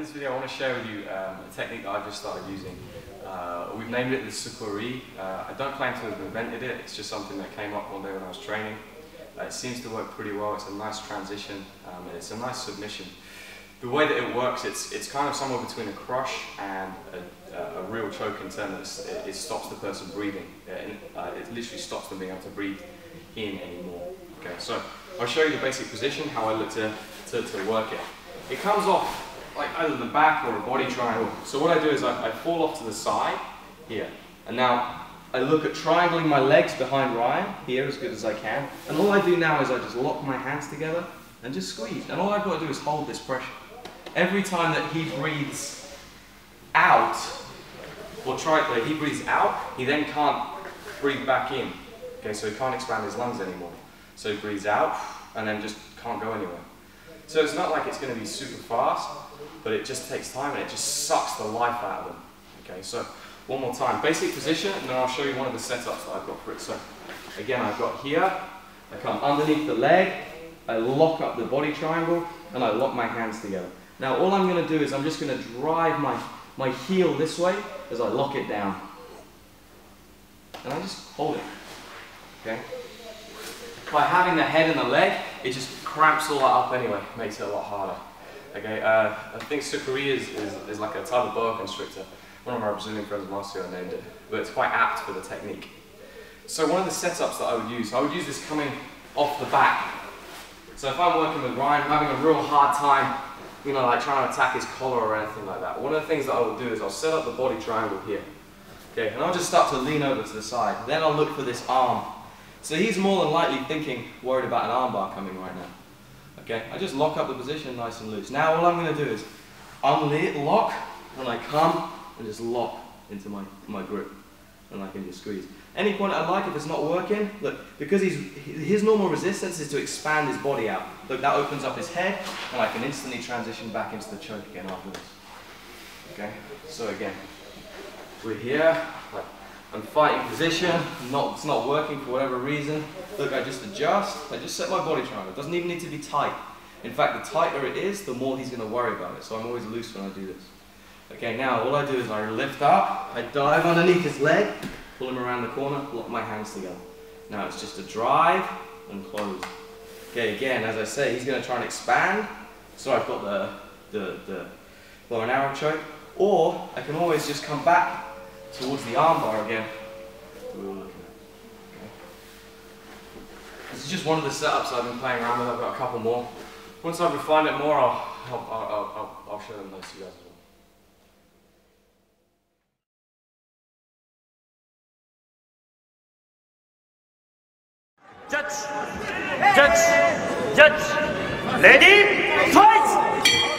In this video I want to share with you a technique that I've just started using. We've named it the Sucuri. I don't claim to have invented it, it's just something that came up one day when I was training. It seems to work pretty well, it's a nice transition, and it's a nice submission. The way that it works, it's kind of somewhere between a crush and a real choke in terms that it stops the person breathing. It literally stops them being able to breathe in anymore. Okay, so I'll show you the basic position, how I look to work it. It comes off like either the back or a body triangle. So what I do is I fall off to the side here, and now I look at triangling my legs behind Ryan here as good as I can, and all I do now is I just lock my hands together and just squeeze, and all I've got to do is hold this pressure. Every time that he breathes out, or he breathes out, he then can't breathe back in. Okay, so he can't expand his lungs anymore. So he breathes out and then just can't go anywhere. So it's not like it's going to be super fast, but it just takes time and it just sucks the life out of them. Okay, so one more time, basic position, and then I'll show you one of the setups that I've got for it. So again, I've got here, I come underneath the leg, I lock up the body triangle, and I lock my hands together. Now all I'm going to do is I'm just going to drive my heel this way as I lock it down. And I just hold it. Okay? By having the head and the leg, it just cramps all that up anyway, makes it a lot harder. Okay, I think Sucuri is like a type of boa constrictor. One of my Brazilian friends last year named it, but it's quite apt for the technique. So one of the setups that I would use this coming off the back. So if I'm working with Ryan, I'm having a real hard time, you know, like trying to attack his collar or anything like that. One of the things that I will do is I'll set up the body triangle here. Okay, and I'll just start to lean over to the side. Then I'll look for this arm. So he's more than likely worried about an arm bar coming right now. Okay, I just lock up the position nice and loose. Now all I'm going to do is lock, and I come and just lock into my grip, and I can just squeeze. Any point I like, if it's not working, look, because his normal resistance is to expand his body out. Look, that opens up his head, and I can instantly transition back into the choke again after this. Okay, so again, we're here, like, I'm fighting position, it's not working for whatever reason. Look, I just adjust, I just set my body triangle. It doesn't even need to be tight. In fact, the tighter it is, the more he's going to worry about it. So I'm always loose when I do this. Okay, now all I do is I lift up, I dive underneath his leg, pull him around the corner, lock my hands together. Now it's just a drive and close. Okay, again, as I say, he's going to try and expand. So I've got the bow and arrow choke. Or I can always just come back towards the arm bar again that we were looking at. Okay. This is just one of the setups I've been playing around with. I've got a couple more. Once I've refined it more, I'll show them those to you guys as well. Judge! Judge! Judge! Ready? Fight!